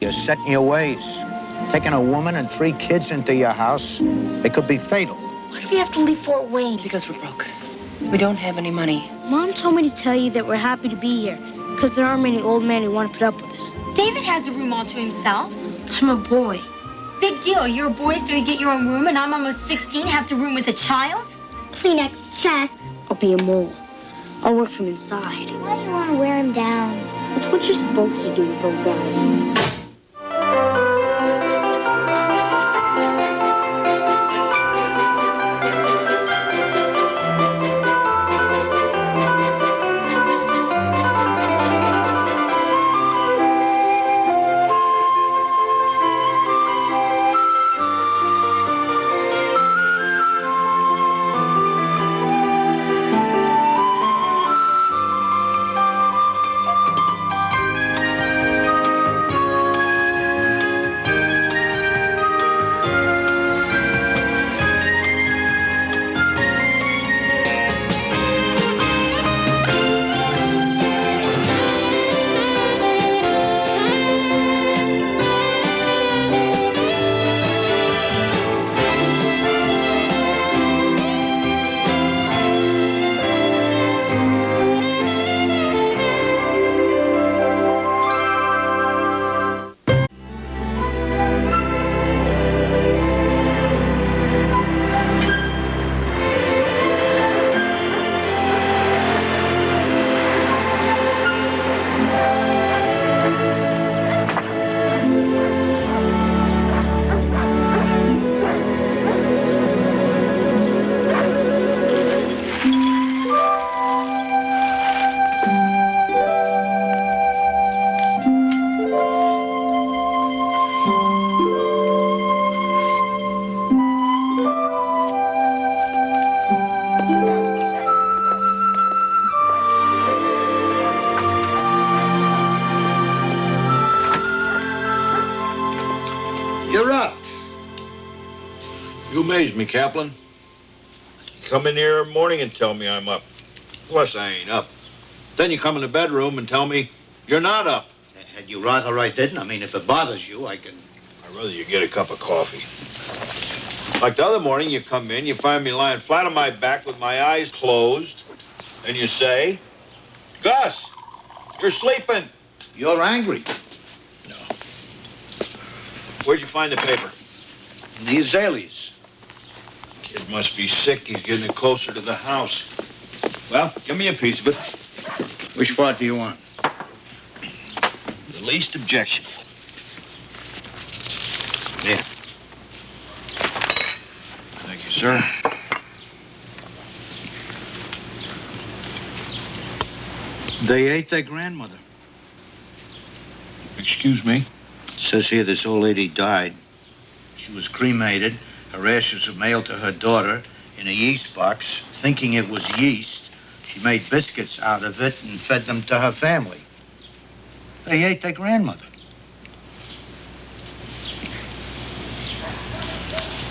You're set in your ways. Taking a woman and 3 kids into your house, it could be fatal. Why do we have to leave Fort Wayne? Because we're broke. We don't have any money. Mom told me to tell you that we're happy to be here, because there aren't many old men who want to put up with us. David has a room all to himself. I'm a boy. Big deal. You're a boy, so you get your own room, and I'm almost 16, have to room with a child? Kleenex chest. I'll be a mole. I'll work from inside. Why do you want to wear him down? That's what you're supposed to do with old guys. You're up. You amaze me, Kaplan. You come in here every morning and tell me I'm up. Of course I ain't up. Then you come in the bedroom and tell me you're not up. Had you rather I didn't? I mean, if it bothers you, I can... I'd rather you get a cup of coffee. Like the other morning, you come in, you find me lying flat on my back with my eyes closed, and you say, Gus, you're sleeping. You're angry. No. Where'd you find the paper? In the azaleas. Kid must be sick. He's getting it closer to the house. Well, give me a piece of it. Which part do you want? The least objection. Yeah. Thank you, sir. They ate their grandmother. Excuse me? It says here this old lady died. She was cremated. Her ashes were mailed to her daughter in a yeast box. Thinking it was yeast, she made biscuits out of it and fed them to her family. They ate their grandmother.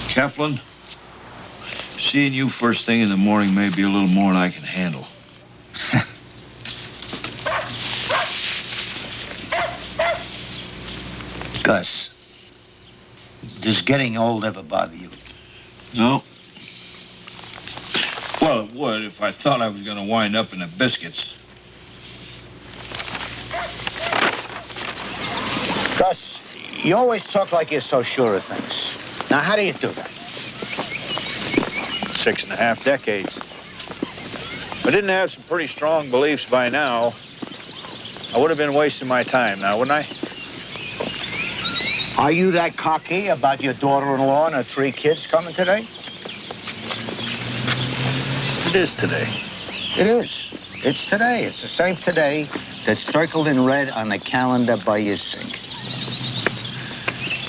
Kaplan, seeing you first thing in the morning may be a little more than I can handle. Gus, does getting old ever bother you? No. Well, it would if I thought I was going to wind up in the biscuits. Gus, you always talk like you're so sure of things. Now, how do you do that? 6.5 decades. If I didn't have some pretty strong beliefs by now, I would have been wasting my time now, wouldn't I? Are you that cocky about your daughter-in-law and her 3 kids coming today? It is today. It is. It's today. It's the same today that's circled in red on the calendar by your sink.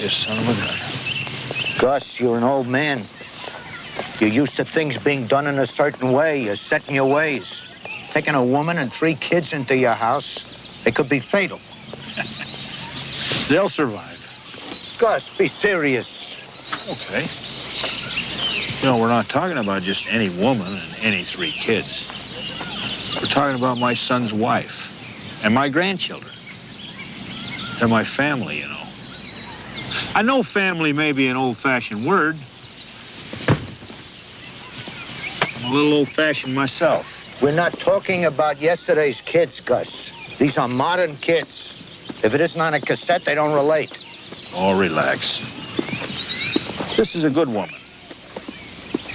You son of a gun. Gus, you're an old man. You're used to things being done in a certain way. You're set in your ways. Taking a woman and 3 kids into your house, it could be fatal. They'll survive. Gus, be serious. Okay. You know, we're not talking about just any woman and any 3 kids. We're talking about my son's wife and my grandchildren. They're my family, you know. I know family may be an old-fashioned word. I'm a little old-fashioned myself. We're not talking about yesterday's kids, Gus. These are modern kids. If it isn't on a cassette, they don't relate. Oh, relax. This is a good woman.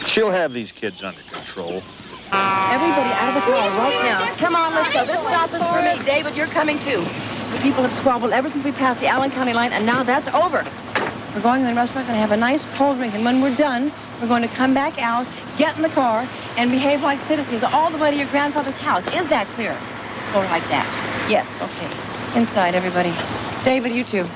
She'll have these kids under control. Everybody out of the car right now. Come on, let's go. This stop is for me. David, you're coming too. The people have squabbled ever since we passed the Allen County line, and now that's over. We're going to the restaurant, going to have a nice cold drink, and when we're done, we're going to come back out, get in the car, and behave like citizens all the way to your grandfather's house. Is that clear? Go like that. Yes, okay. Inside, everybody. David, you too.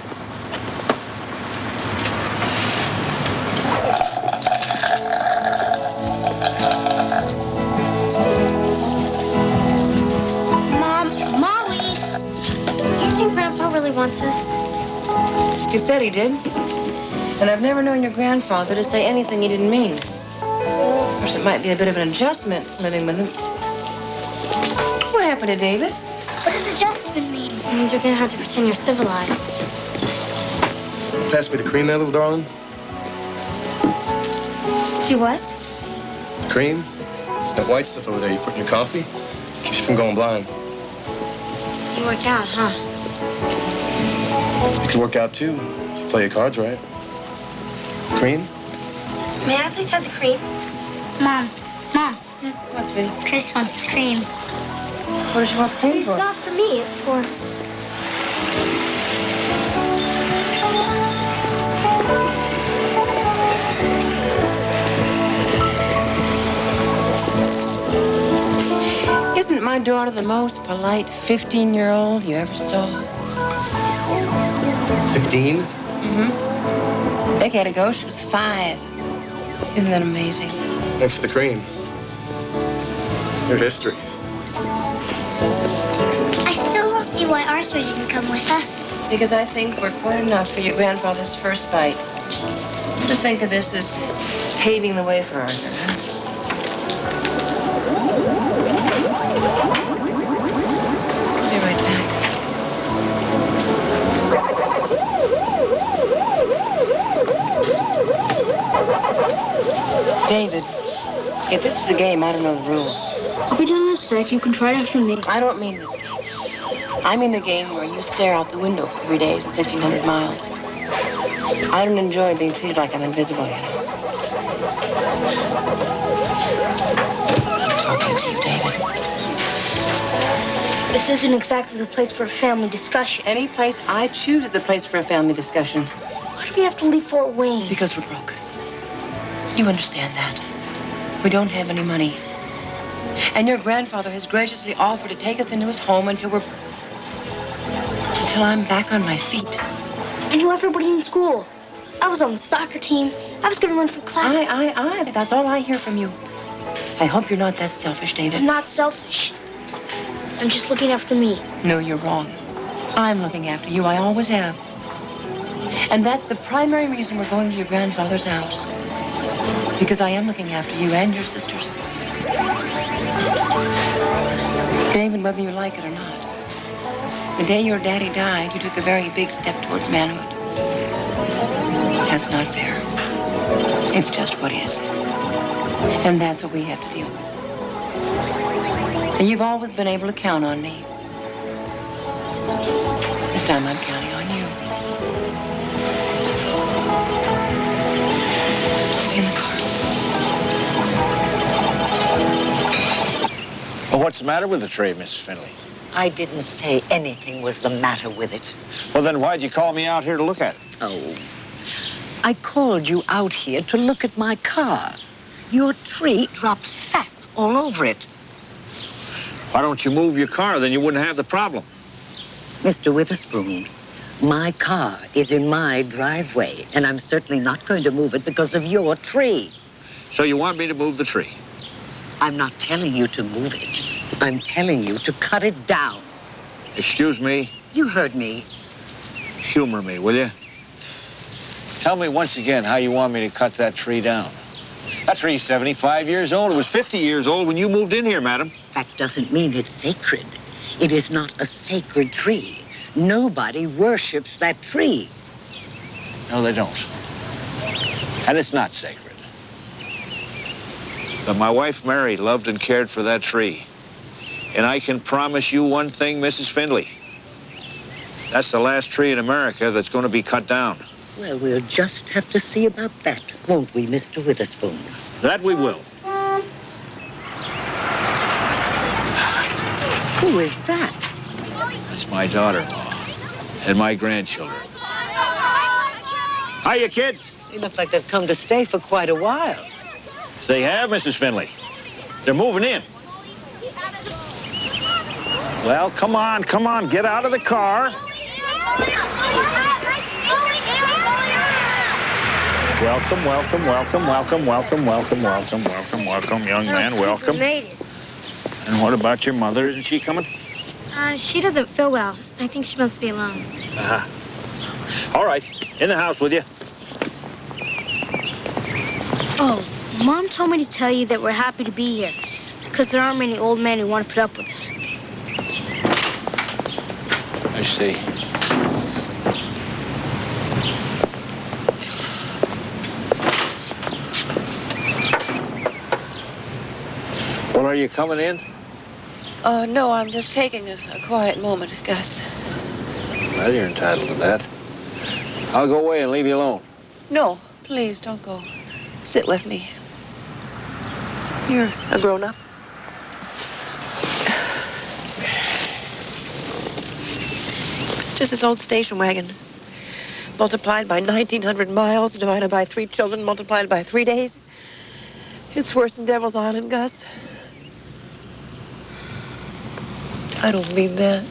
Wants us. You said he did. And I've never known your grandfather to say anything he didn't mean. Of course, it might be a bit of an adjustment living with him. What happened to David? What does adjustment mean? It means you're gonna have to pretend you're civilized. Pass me the cream there, little darling. Do what? Cream? It's that white stuff over there you put in your coffee. Keeps you from going blind. You work out, huh? You can work out, too, if you play your cards right. Cream? May I please have the cream? Mom. What's sweetie? Kris wants cream. What does she want the cream for? It's not for me, it's for... Isn't my daughter the most polite 15-year-old you ever saw? 15? Mm-hmm. A decade ago, she was 5. Isn't that amazing? Thanks for the cream. Your history. I still don't see why Arthur didn't come with us. Because I think we're quite enough for your grandfather's first bite. Just think of this as paving the way for Arthur, huh? I'll be right back. David, if this is a game, I don't know the rules. I'll be done in a sec. You can try it after me. I don't mean this game. I mean the game where you stare out the window for 3 days and 1,600 miles. I don't enjoy being treated like I'm invisible, you know. I'm talking to you, David. This isn't exactly the place for a family discussion. Any place I choose is the place for a family discussion. Why do we have to leave Fort Wayne? Because we're broke. You understand that. We don't have any money. And your grandfather has graciously offered to take us into his home until I'm back on my feet. I knew everybody in school. I was on the soccer team. I was going to run for class. I. That's all I hear from you. I hope you're not that selfish, David. I'm not selfish. I'm just looking after me. No, you're wrong. I'm looking after you. I always have. And that's the primary reason we're going to your grandfather's house. Because I am looking after you and your sisters. David, whether you like it or not, the day your daddy died, you took a very big step towards manhood. That's not fair. It's just what is. And that's what we have to deal with. And you've always been able to count on me. This time I'm counting on you. In the car. Well, what's the matter with the tree, Mrs. Finley? I didn't say anything was the matter with it. Well, then why'd you call me out here to look at it? Oh, I called you out here to look at my car. Your tree dropped sap all over it. Why don't you move your car? Then you wouldn't have the problem. Mr. Witherspoon, my car is in my driveway, and I'm certainly not going to move it because of your tree. So you want me to move the tree? I'm not telling you to move it. I'm telling you to cut it down. Excuse me? You heard me. Humor me, will you? Tell me once again how you want me to cut that tree down. That tree's 75 years old. It was 50 years old when you moved in here, madam. That doesn't mean it's sacred. It is not a sacred tree. Nobody worships that tree. No, they don't. And it's not sacred. But my wife, Mary, loved and cared for that tree. And I can promise you one thing, Mrs. Findlay. That's the last tree in America that's going to be cut down. Well, we'll just have to see about that, won't we, Mr. Witherspoon? That we will. Who is that? That's my daughter-in-law and my grandchildren. Hiya, kids. They look like they've come to stay for quite a while. They have, Mrs. Findlay. They're moving in. Well, come on, get out of the car. Welcome, young man, welcome. Made it. And what about your mother? Isn't she coming? She doesn't feel well. I think she wants to be alone. Uh-huh. All right, in the house with you. Oh, Mom told me to tell you that we're happy to be here because there aren't many old men who want to put up with us. I see. Well, are you coming in? No, I'm just taking a quiet moment, Gus. Well, you're entitled to that. I'll go away and leave you alone. No, please, don't go. Sit with me. You're a grown-up. Just this old station wagon. Multiplied by 1,900 miles, divided by 3 children, multiplied by 3 days. It's worse than Devil's Island, Gus. I don't mean that.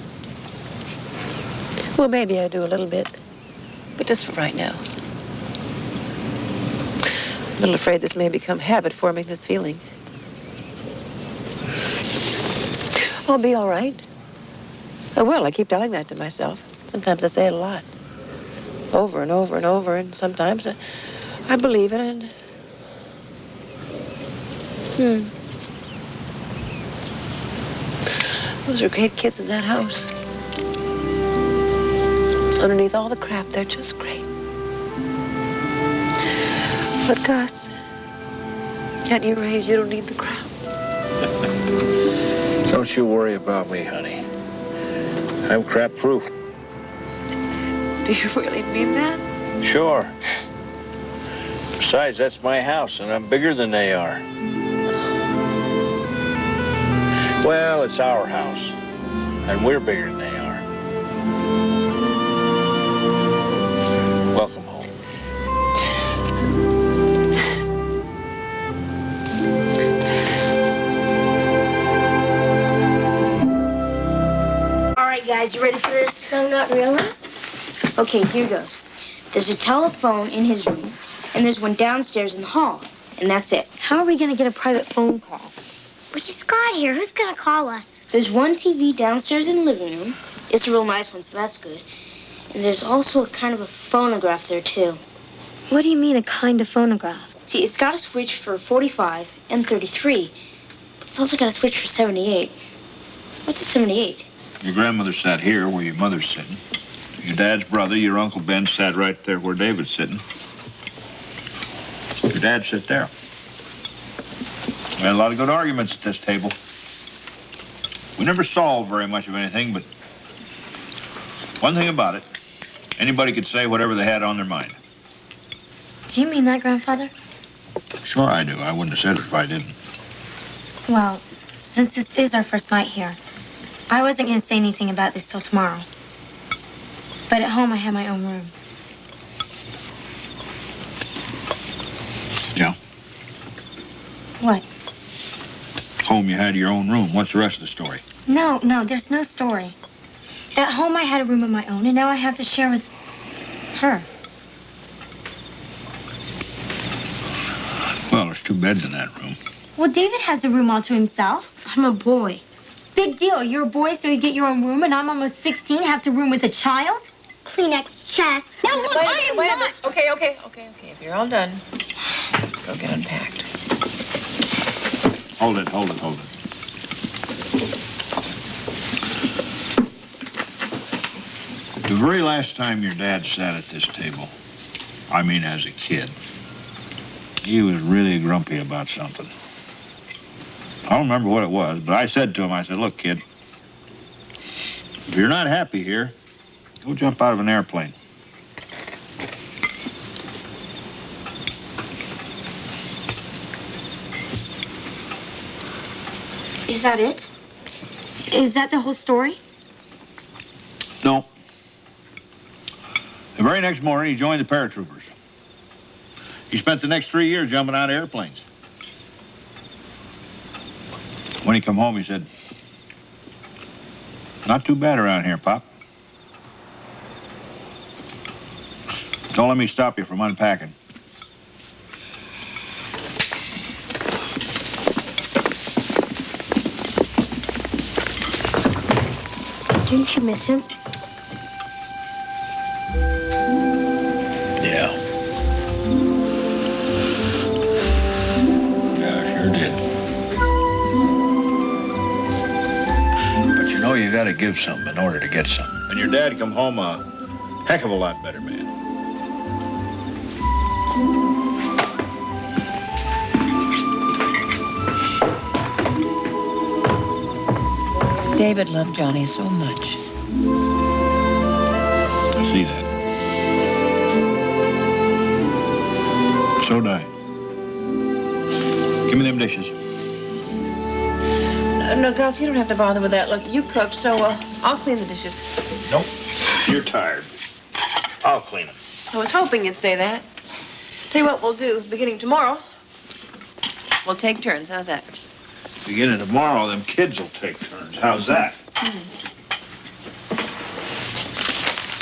Well, maybe I do a little bit. But just for right now. I'm a little afraid this may become habit forming, this feeling. I'll be all right. I will. I keep telling that to myself. Sometimes I say it a lot. Over and over and over. And sometimes I believe it and... Those are great kids in that house. Underneath all the crap, they're just great. But Gus, at your age, you don't need the crap. Don't you worry about me, honey. I'm crap-proof. Do you really mean that? Sure. Besides, that's my house, and I'm bigger than they are. Well, it's our house, and we're bigger than they are. Welcome home. All right, guys, you ready for this? No, not really. Okay, here goes. There's a telephone in his room, and there's one downstairs in the hall, and that's it. How are we going to get a private phone call? We just got here. Who's gonna call us? There's one TV downstairs in the living room. It's a real nice one, so that's good. And there's also a kind of a phonograph there, too. What do you mean, a kind of phonograph? See, it's got a switch for 45 and 33. But it's also got a switch for 78. What's a 78? Your grandmother sat here where your mother's sitting. Your dad's brother, your Uncle Ben, sat right there where David's sitting. Your dad sit there. We had a lot of good arguments at this table. We never solved very much of anything, but one thing about it, anybody could say whatever they had on their mind. Do you mean that, Grandfather? Sure I do. I wouldn't have said it if I didn't. Well, since this is our first night here, I wasn't going to say anything about this till tomorrow. But at home, I have my own room. Yeah? What? Home, you had your own room. What's the rest of the story? No, there's no story. At home, I had a room of my own, and now I have to share with her. Well, there's 2 beds in that room. Well, David has a room all to himself. I'm a boy. Big deal. You're a boy, so you get your own room, and I'm almost 16, have to room with a child? Kleenex chest. No, look, Wait a I minute, am wait a not. minute. Okay. If you're all done, go get unpacked. Hold it. The very last time your dad sat at this table, I mean, as a kid. He was really grumpy about something. I don't remember what it was, but I said to him, I said, look, kid, if you're not happy here, go jump out of an airplane. Is that it? Is that the whole story? No. The very next morning, he joined the paratroopers. He spent the next 3 years jumping out of airplanes. When he come home, he said, not too bad around here, Pop. Don't let me stop you from unpacking. Didn't you miss him? Yeah. Yeah, I sure did. But you know you gotta give something in order to get something. And your dad come home a heck of a lot better man. David loved Johnny so much. I see that. So do I. Give me them dishes. No, Gus, you don't have to bother with that. Look, you cooked, so I'll clean the dishes. Nope. You're tired. I'll clean them. I was hoping you'd say that. Tell you what we'll do, beginning tomorrow, we'll take turns. How's that? Beginning tomorrow, them kids will take turns. How's that?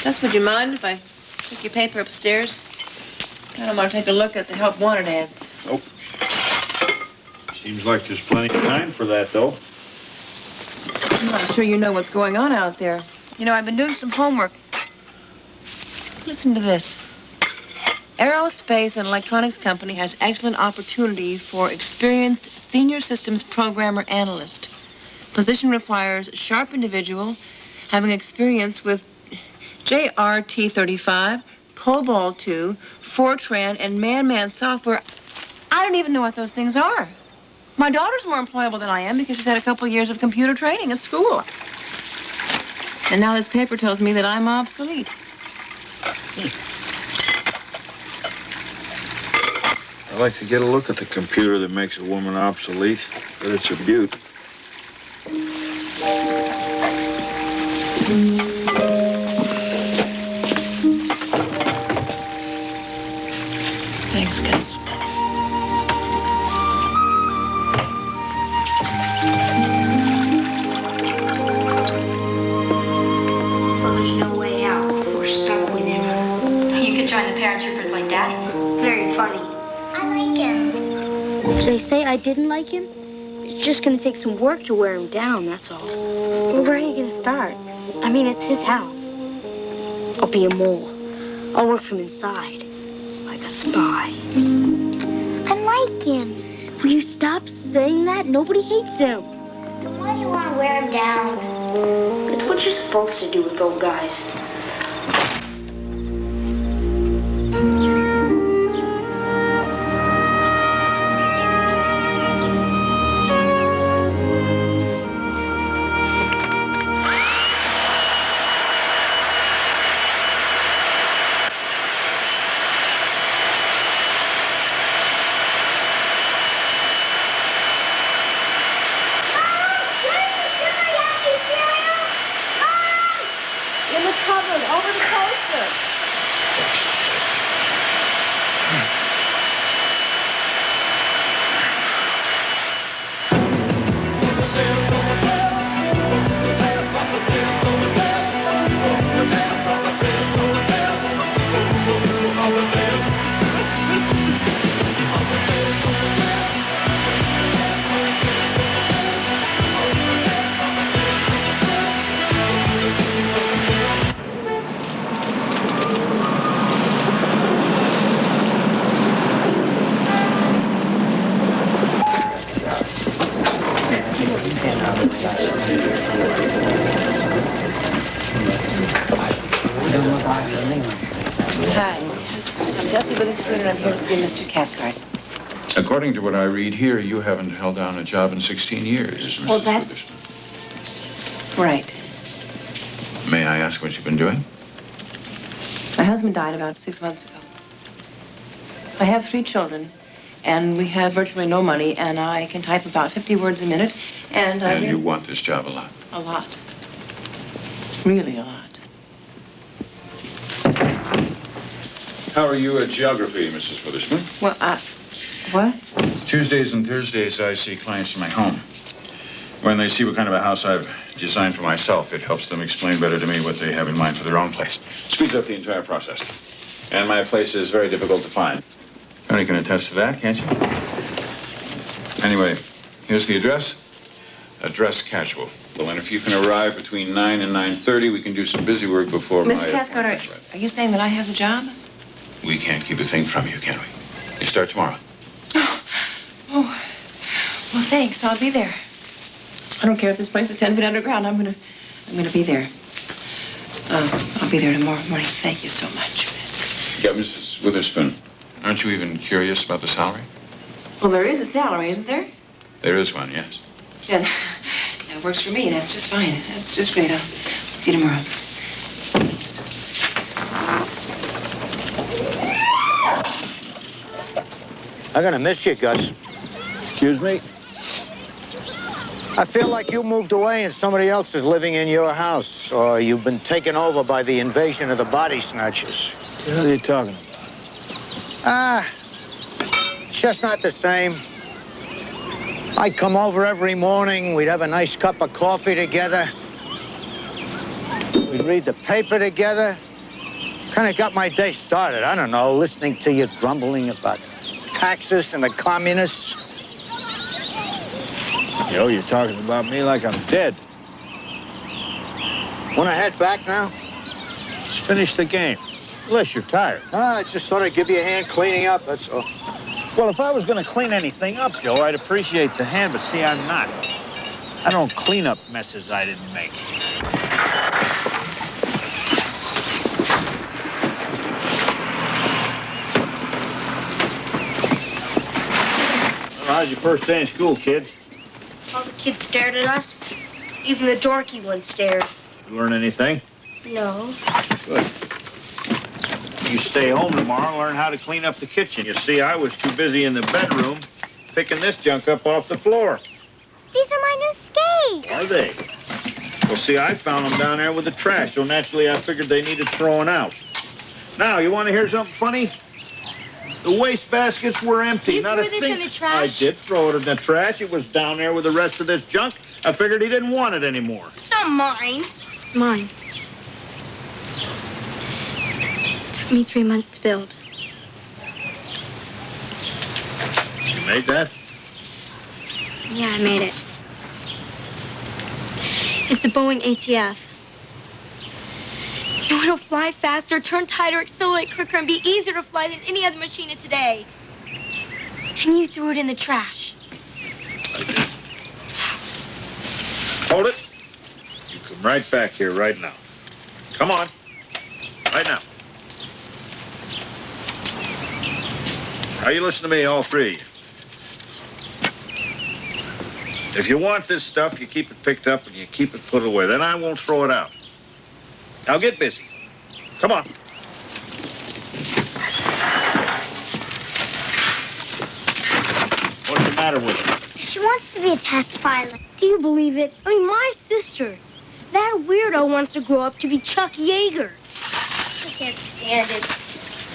Gus, would you mind if I took your paper upstairs? I don't want to take a look at the help wanted ads. Nope. Seems like there's plenty of time for that, though. I'm not sure you know what's going on out there. You know, I've been doing some homework. Listen to this. Aerospace and Electronics Company has excellent opportunity for experienced senior systems programmer analyst. Position requires sharp individual having experience with JRT35, COBOL 2, Fortran, and man-man software. I don't even know what those things are. My daughter's more employable than I am because she's had a couple of years of computer training at school. And now this paper tells me that I'm obsolete. I'd like to get a look at the computer that makes a woman obsolete, but it's a beaut. Thanks, Gus. Well, there's no way out. We're stuck with him. You could join the paratroopers like Daddy. Very funny. I like him. If they say I didn't like him, it's just gonna take some work to wear him down, that's all. Well, where are you gonna start? I mean, it's his house. I'll be a mole. I'll work from inside, like a spy. I like him. Will you stop saying that? Nobody hates him. Then why do you want to wear him down? It's what you're supposed to do with old guys. In the cupboard, over the poster. Hi. I'm Jessie Witherspoon, and I'm here to see Mr. Cathcart. According to what I read here, you haven't held down a job in 16 years, Mrs. Well, that's... Witherspoon. Right. May I ask what you've been doing? My husband died about 6 months ago. I have 3 children, and we have virtually no money, and I can type about 50 words a minute, and I... And you want this job a lot? A lot. Really a lot. How are you at geography, Mrs. Witherspoon? Well, what? Tuesdays and Thursdays, I see clients in my home. When they see what kind of a house I've designed for myself, it helps them explain better to me what they have in mind for their own place. Speeds up the entire process. And my place is very difficult to find. Keri can attest to that, can't you? Anyway, here's the address. Address casual. Well, and if you can arrive between 9 and 9:30, we can do some busy work before Mr. Cathcart, are you saying that I have the job? We can't keep a thing from you, can we? You start tomorrow. Oh, well, thanks. I'll be there. I don't care if this place is 10 feet underground. I'm gonna be there. I'll be there tomorrow morning. Thank you so much, Miss. Yeah, Mrs. Witherspoon, aren't you even curious about the salary? Well, there is a salary, isn't there? There is one, yes. Then that works for me. That's just fine. That's just great. I'll see you tomorrow. I'm gonna miss you, Gus. Excuse me? I feel like you moved away and somebody else is living in your house, or you've been taken over by the invasion of the body snatchers. What are you talking about? It's just not the same. I'd come over every morning, we'd have a nice cup of coffee together. We'd read the paper together. Kind of got my day started, I don't know, listening to you grumbling about taxes and the communists. Yo, you're talking about me like I'm dead. Want to head back now? Just finish the game. Unless you're tired. I just thought I'd give you a hand cleaning up, that's all. Well, if I was going to clean anything up, Joe, I'd appreciate the hand, but see, I'm not. I don't clean up messes I didn't make. Well, how's your first day in school, kids? All the kids stared at us. Even the dorky one stared. You learn anything? No. Good. You stay home tomorrow and learn how to clean up the kitchen. You see, I was too busy in the bedroom picking this junk up off the floor. These are my new skates. Are they? Well, see, I found them down there with the trash, so naturally I figured they needed throwing out. Now, you want to hear something funny? The waste baskets were empty. You Not threw a this thing. in the trash? I did throw it in the trash. It was down there with the rest of this junk. I figured he didn't want it anymore. It's not mine. It's mine. It took me 3 months to build. You made that? Yeah, I made it. It's a Boeing ATF. You know, it'll fly faster, turn tighter, accelerate quicker, and be easier to fly than any other machine of today. And you threw it in the trash. I did. Hold it. You come right back here right now. Come on. Right now. Now you listen to me, all three. If you want this stuff, you keep it picked up and you keep it put away. Then I won't throw it out. Now get busy. Come on. What's the matter with her? She wants to be a test pilot. Do you believe it? I mean, my sister. That weirdo wants to grow up to be Chuck Yeager. I can't stand it.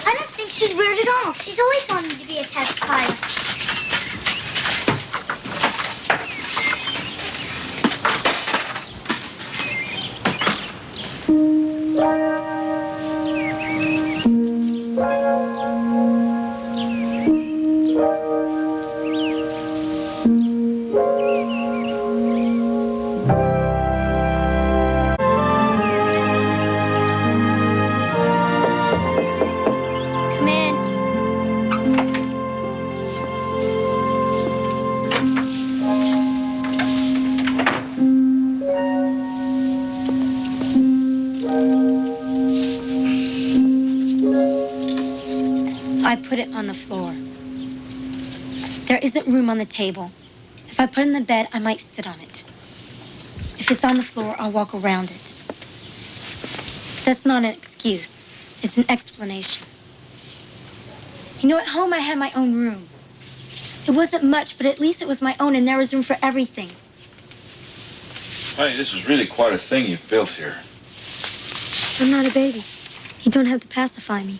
I don't think she's weird at all. She's always wanted to be a test pilot. I put it on the floor. There isn't room on the table. If I put it in the bed, I might sit on it. If it's on the floor, I'll walk around it. That's not an excuse. It's an explanation. You know, at home I had my own room. It wasn't much, but at least it was my own, and there was room for everything. Honey, this is really quite a thing you've built here. I'm not a baby. You don't have to pacify me.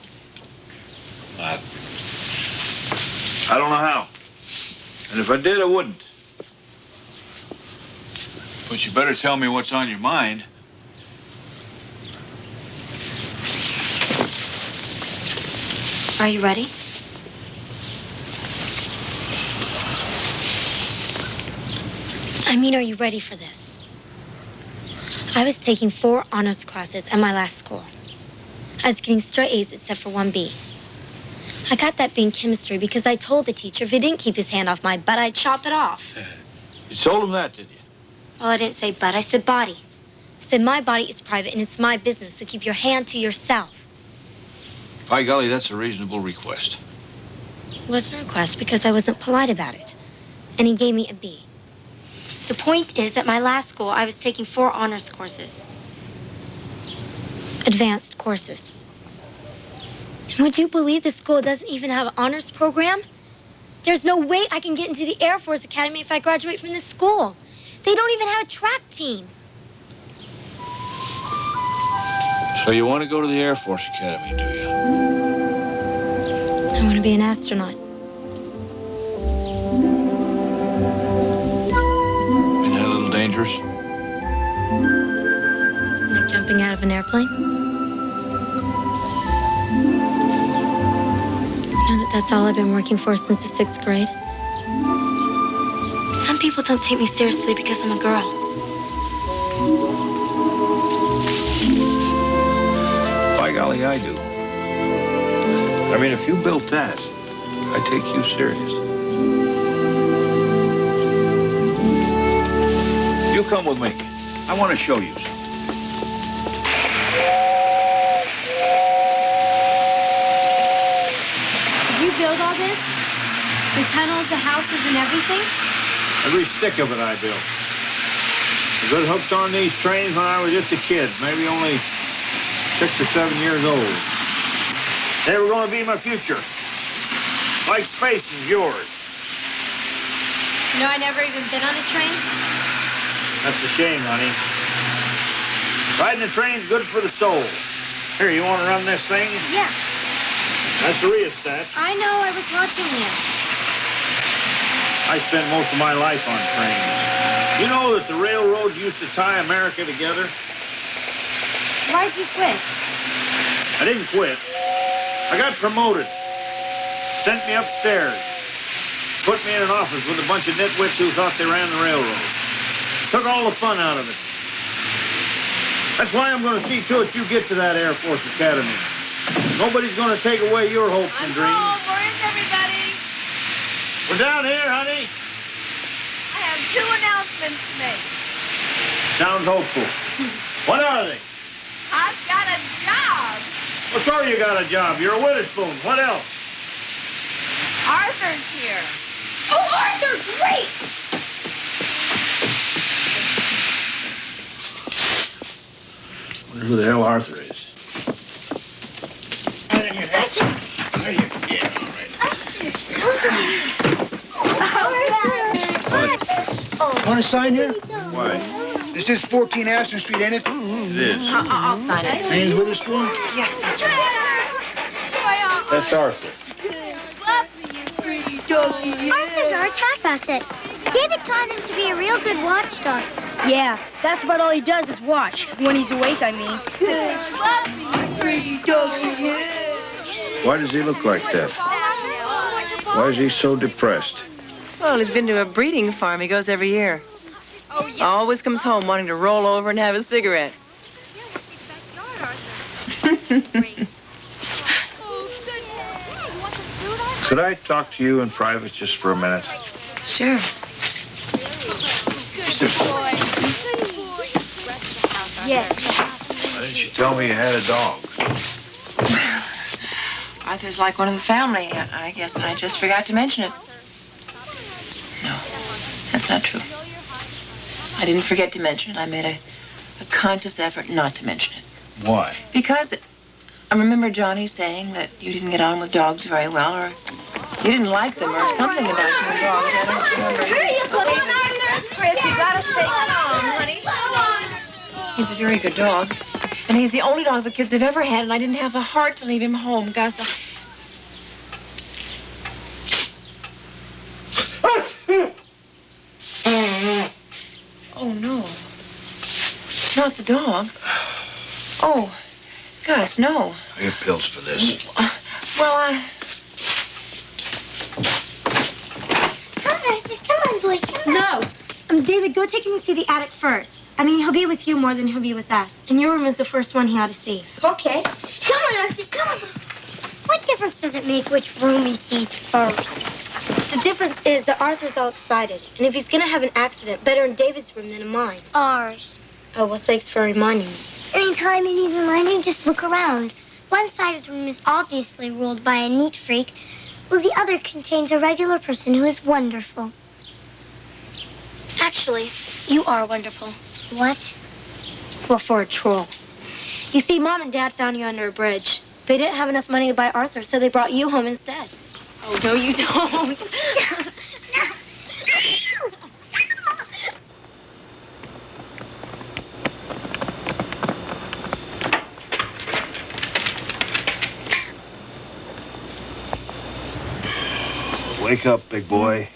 I don't know how. And if I did, I wouldn't. But you better tell me what's on your mind. Are you ready? I mean, are you ready for this? I was taking 4 honors classes at my last school. I was getting straight A's except for 1 B. I got that B in chemistry because I told the teacher if he didn't keep his hand off my butt, I'd chop it off. You told him that, did you? Well, I didn't say butt, I said body. I said my body is private and it's my business, so keep your hand to yourself. By golly, that's a reasonable request. It wasn't a request because I wasn't polite about it. And he gave me a B. The point is, at my last school, I was taking 4 honors courses. Advanced courses. And would you believe this school doesn't even have an honors program? There's no way I can get into the Air Force Academy if I graduate from this school. They don't even have a track team. So you want to go to the Air Force Academy, do you? I want to be an astronaut. Isn't that a little dangerous? Like jumping out of an airplane. You know that's all I've been working for since the 6th grade? Some people don't take me seriously because I'm a girl. By golly, I do. I mean, if you built that, I'd take you serious. You come with me. I want to show you something. Did you build all this? The tunnels, the houses, and everything? Every stick of it I built. I got hooked on these trains when I was just a kid, maybe only 6 or 7 years old. They were going to be my future. Like space is yours. You know, I never even been on a train. That's a shame, honey. Riding a train's good for the soul. Here, you want to run this thing? Yeah. That's the rheostat. I know, I was watching you. I spent most of my life on trains. You know that the railroads used to tie America together? Why'd you quit? I didn't quit. I got promoted. Sent me upstairs. Put me in an office with a bunch of nitwits who thought they ran the railroad. Took all the fun out of it. That's why I'm going to see to it you get to that Air Force Academy. Nobody's going to take away your hopes and dreams. Home. Where is everybody? We're down here, honey. I have 2 announcements to make. Sounds hopeful. What are they? I've got a job. Well, sure you got a job. You're a Witherspoon. What else? Arthur's here. Oh, Arthur, great! Wonder who the hell Arthur is. Want to sign here? Why? This is 14 Aston Street, ain't it? It is. I'll sign it. Name's Witherspoon? Yes, that's right. That's Arthur. Arthur's our attack asset. David taught him to be a real good watchdog. Yeah, that's about all he does is watch. When he's awake, I mean. Why does he look like that? Why is he so depressed? Well, he's been to a breeding farm. He goes every year. Always comes home wanting to roll over and have a cigarette. Could I talk to you in private just for a minute? Sure. Yes. Why didn't you tell me you had a dog? I Arthur's like one of the family. I guess I just forgot to mention it. No, that's not true. I didn't forget to mention it. I made a conscious effort not to mention it. Why? Because I remember Johnny saying that you didn't get on with dogs very well, or you didn't like them, or something about you and dogs. I don't remember. Kris, you gotta stay calm, honey. He's a very good dog. And he's the only dog the kids have ever had, and I didn't have the heart to leave him home, Gus. Oh, no. Not the dog. Oh, Gus, no. I get pills for this. Well, Come on, boy. Come on. No. David, go take him to see the attic first. I mean, he'll be with you more than he'll be with us. And your room is the first one he ought to see. Okay. Come on, Arthur. Come on. What difference does it make which room he sees first? The difference is that Arthur's all excited. And if he's going to have an accident, better in David's room than in mine. Ours. Oh, well, thanks for reminding me. Anytime you need reminding, just look around. One side of the room is obviously ruled by a neat freak, while the other contains a regular person who is wonderful. Actually, you are wonderful. What? Well, for a troll. You see, Mom and Dad found you under a bridge. They didn't have enough money to buy Arthur, so they brought you home instead. Oh, no, you don't. Wake up, big boy.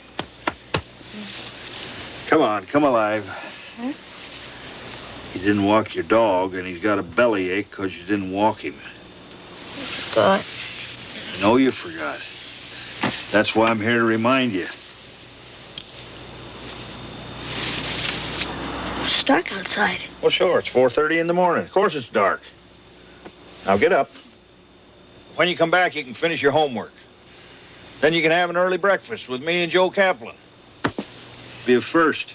Come on, come alive. Huh? You didn't walk your dog, and he's got a bellyache because you didn't walk him. God. No, you forgot. That's why I'm here to remind you. It's dark outside. Well, sure. It's 4:30 in the morning. Of course it's dark. Now get up. When you come back, you can finish your homework. Then you can have an early breakfast with me and Joe Kaplan. Be a first.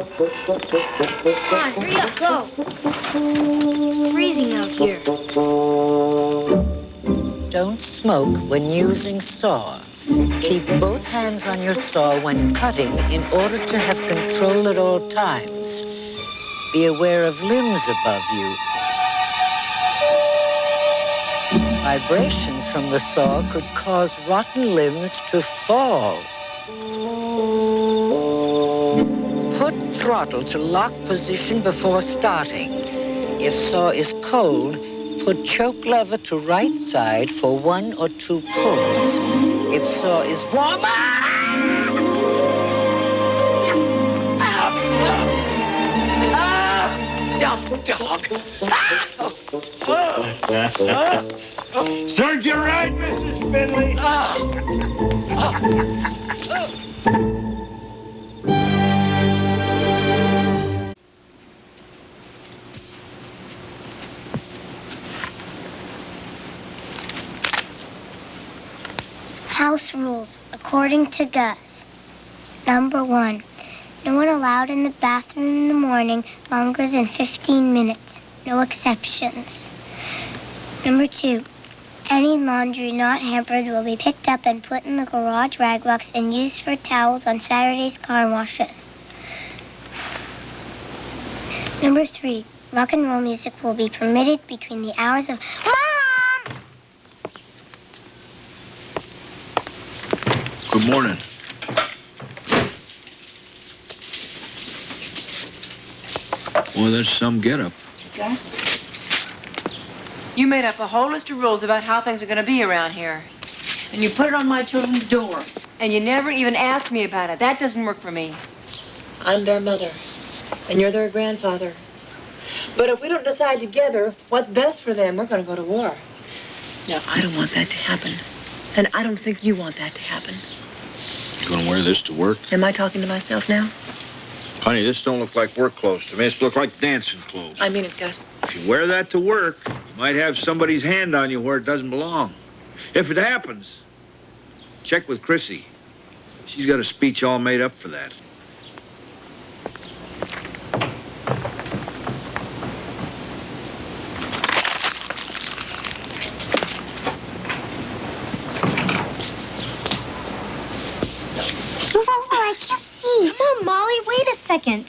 Come on, hurry up, go. It's freezing out here. Don't smoke when using saw. Keep both hands on your saw when cutting in order to have control at all times. Be aware of limbs above you. Vibrations from the saw could cause rotten limbs to fall. Put throttle to lock position before starting. If saw is cold, put choke lever to right side for 1 or 2 pulls. If saw is warm, dumb dog. Serves you right, Mrs. Finley. House rules, according to Gus. Number 1, no one allowed in the bathroom in the morning longer than 15 minutes. No exceptions. Number 2, any laundry not hampered will be picked up and put in the garage rag box and used for towels on Saturday's car washes. Number 3, rock and roll music will be permitted between the hours of... Mom! Good morning. Well, that's some getup. Gus, you made up a whole list of rules about how things are going to be around here. And you put it on my children's door. And you never even asked me about it. That doesn't work for me. I'm their mother. And you're their grandfather. But if we don't decide together what's best for them, we're going to go to war. No, I don't want that to happen. And I don't think you want that to happen. You gonna wear this to work? Am I talking to myself now? Honey, this don't look like work clothes to me. This look like dancing clothes. I mean it, Gus. If you wear that to work, you might have somebody's hand on you where it doesn't belong. If it happens, check with Chrissy. She's got a speech all made up for that. I can't see. Come on, Molly, wait a second.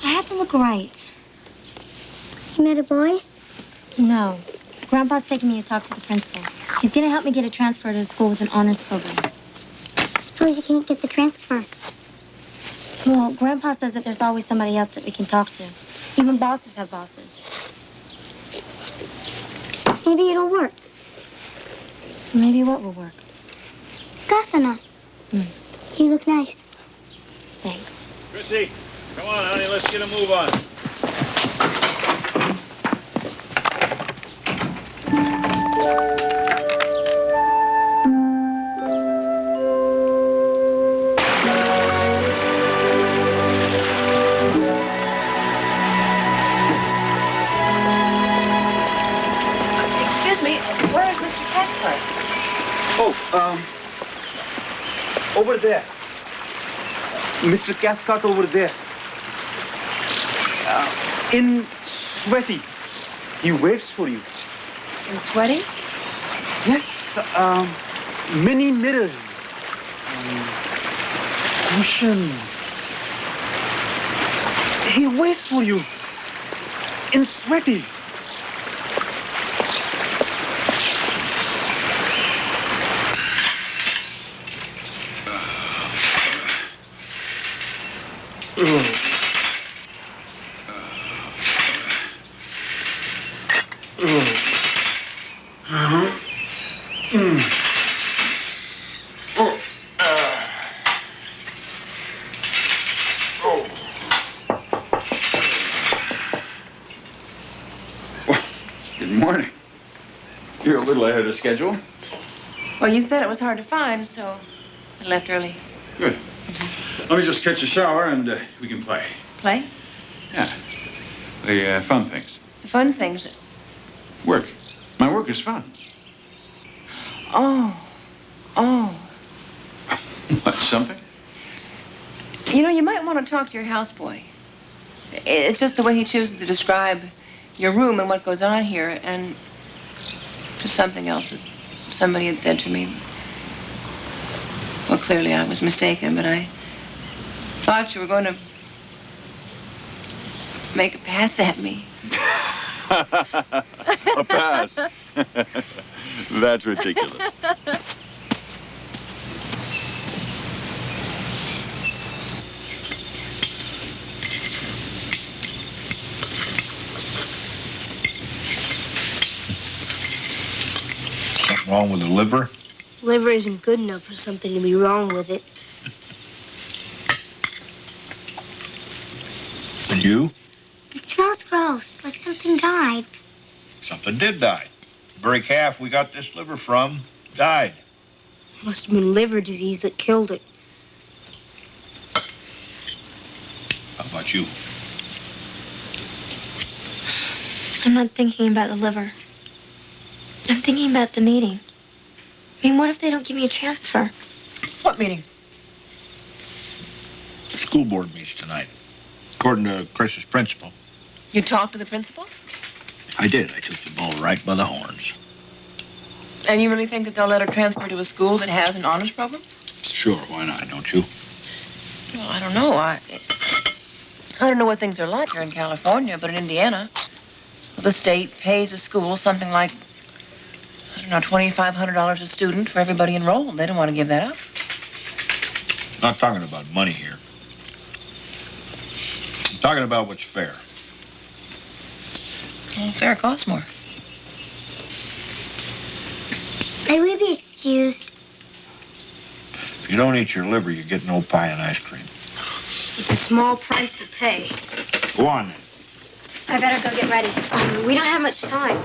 I have to look right. You met a boy? No. Grandpa's taking me to talk to the principal. He's going to help me get a transfer to a school with an honors program. Suppose you can't get the transfer. Well, Grandpa says that there's always somebody else that we can talk to. Even bosses have bosses. Maybe it'll work. Maybe what will work? Gus and us. You look nice. Thanks. Chrissy, come on, honey, let's get a move on. Excuse me, where is Mr. Caspar? Over there. Mr. Cathcart over there. In sweaty. He waits for you. In sweaty? Yes, many mirrors. Cushions. He waits for you. In sweaty. Good morning. You're a little ahead of schedule. Well, you said it was hard to find, so I left early. Good. Let me just catch a shower and we can play. Play? Yeah. The fun things. The fun things. Work. My work is fun. Oh. What, something? You know, you might want to talk to your houseboy. It's just the way he chooses to describe your room and what goes on here, and just something else that somebody had said to me. Well, clearly I was mistaken, but I thought you were going to make a pass at me. A pass? That's ridiculous. Something wrong with the liver? Liver isn't good enough for something to be wrong with it. And you? It smells gross, like something died. Something did die. The very calf we got this liver from died. Must have been liver disease that killed it. How about you? I'm not thinking about the liver. I'm thinking about the meeting. I mean, what if they don't give me a transfer? What meeting? The school board meets tonight. According to Kris's principal. You talked to the principal? I did. I took the bull right by the horns. And you really think that they'll let her transfer to a school that has an honors program? Sure, why not, don't you? Well, I don't know. I don't know what things are like here in California, but in Indiana, the state pays a school something like, I don't know, $2,500 a student for everybody enrolled. They don't want to give that up. Not talking about money here. I'm talking about what's fair. Well, fair costs more. May we be excused? If you don't eat your liver, you get no pie and ice cream. It's a small price to pay. Go on, then. I better go get ready. We don't have much time.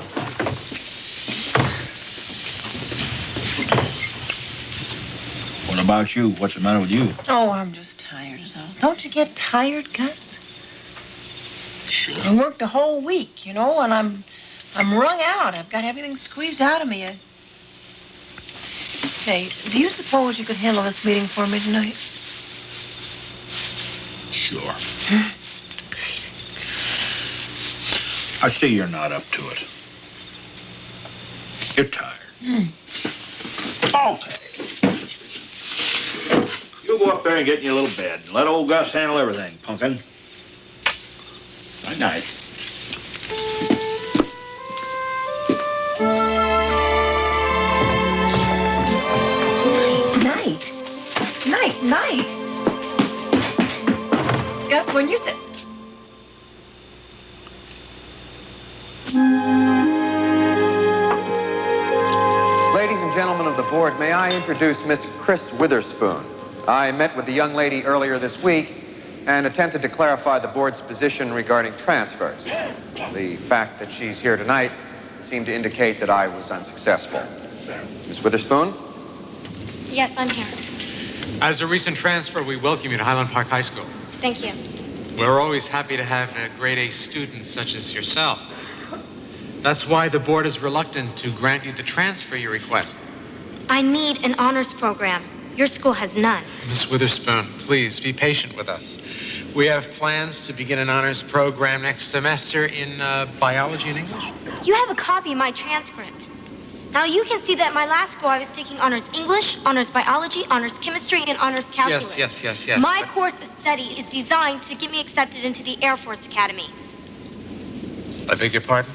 about you? What's the matter with you? Oh, I'm just tired, is all. Don't you get tired, Gus? Sure. I worked a whole week, you know, and I'm wrung out. I've got everything squeezed out of me. Say, do you suppose you could handle this meeting for me tonight? Sure. Great. I see you're not up to it. You're tired. Okay. You go up there and get in your little bed. Let old Gus handle everything, pumpkin. Night night. Night. Gus, when you said... Ladies and gentlemen of the board, may I introduce Miss Kris Witherspoon. I met with the young lady earlier this week and attempted to clarify the board's position regarding transfers. The fact that she's here tonight seemed to indicate that I was unsuccessful. Miss Witherspoon? Yes, I'm here. As a recent transfer, we welcome you to Highland Park High School. Thank you. We're always happy to have grade A students such as yourself. That's why the board is reluctant to grant you the transfer you request. I need an honors program. Your school has none. Miss Witherspoon, please be patient with us. We have plans to begin an honors program next semester in biology and English. You have a copy of my transcript. Now, you can see that at my last school, I was taking honors English, honors biology, honors chemistry, and honors calculus. Yes. My course of study is designed to get me accepted into the Air Force Academy. I beg your pardon?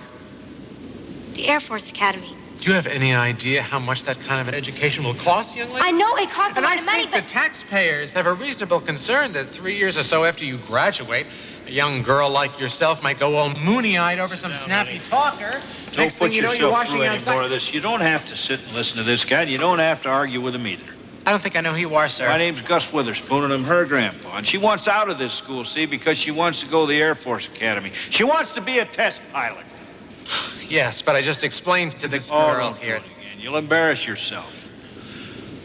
The Air Force Academy. Do you have any idea how much that kind of an education will cost, young lady? I know it costs a lot of money, but... I think the taxpayers have a reasonable concern that 3 years or so after you graduate, a young girl like yourself might go all moony-eyed over some snappy talker. Don't put yourself through any more of this. You don't have to sit and listen to this guy, and you don't have to argue with him either. I don't think I know who you are, sir. My name's Gus Witherspoon, and I'm her grandpa. And she wants out of this school, see, because she wants to go to the Air Force Academy. She wants to be a test pilot. Yes, but I just explained to this girl here. Again. You'll embarrass yourself.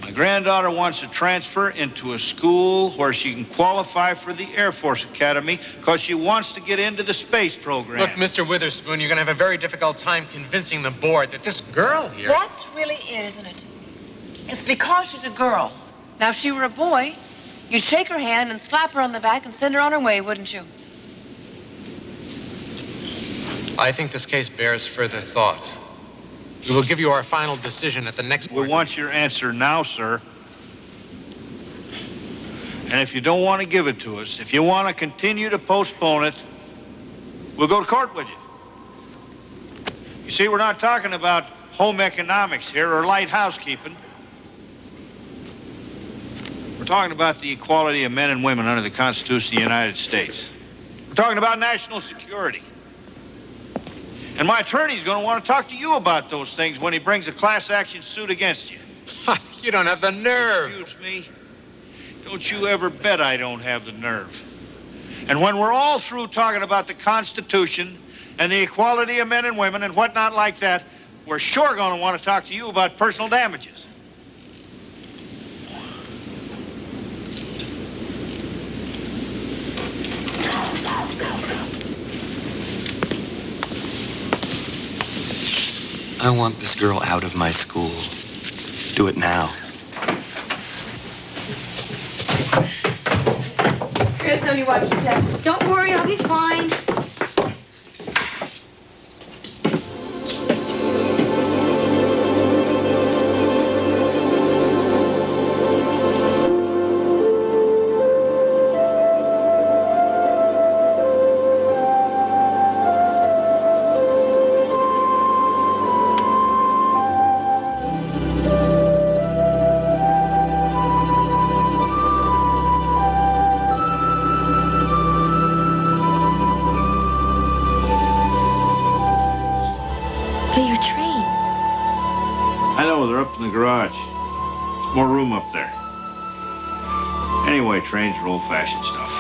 My granddaughter wants to transfer into a school where she can qualify for the Air Force Academy because she wants to get into the space program. Look, Mr. Witherspoon, you're going to have a very difficult time convincing the board that this girl here... That's really it, isn't it? It's because she's a girl. Now, if she were a boy, you'd shake her hand and slap her on the back and send her on her way, wouldn't you? I think this case bears further thought. We will give you our final decision at the next board. We want your answer now, sir. And if you don't want to give it to us, if you want to continue to postpone it, we'll go to court with you. You see, we're not talking about home economics here or light housekeeping. We're talking about the equality of men and women under the Constitution of the United States. We're talking about national security. And my attorney's going to want to talk to you about those things when he brings a class action suit against you. You don't have the nerve. Excuse me. Don't you ever bet I don't have the nerve. And when we're all through talking about the Constitution and the equality of men and women and whatnot like that, we're sure going to want to talk to you about personal damages. I want this girl out of my school. Do it now. Kris, honey, what you said. Don't worry, I'll be fine. In the garage. There's more room up there. Anyway, trains are old-fashioned stuff.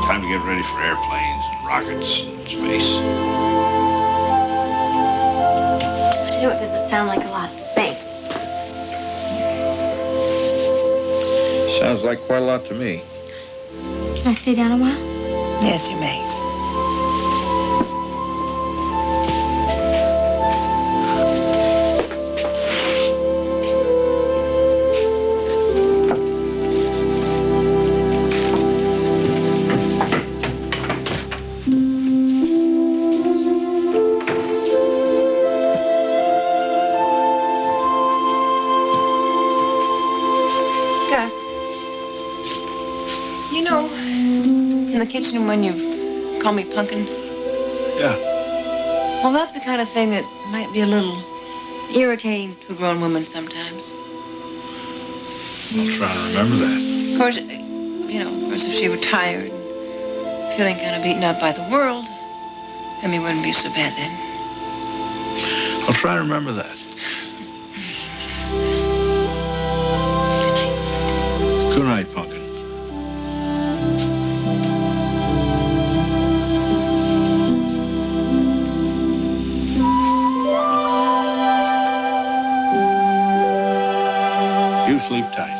Time to get ready for airplanes and rockets and space. I know it doesn't sound like a lot. Thanks. Sounds like quite a lot to me. Can I stay down a while? Yes, you may. In the kitchen when you call me Punkin? Yeah. Well, that's the kind of thing that might be a little irritating to a grown woman sometimes. I'll try to remember that. Of course, if she were tired and feeling kind of beaten up by the world, I mean, it wouldn't be so bad then. I'll try to remember that. Good night, Punkin. You sleep tight.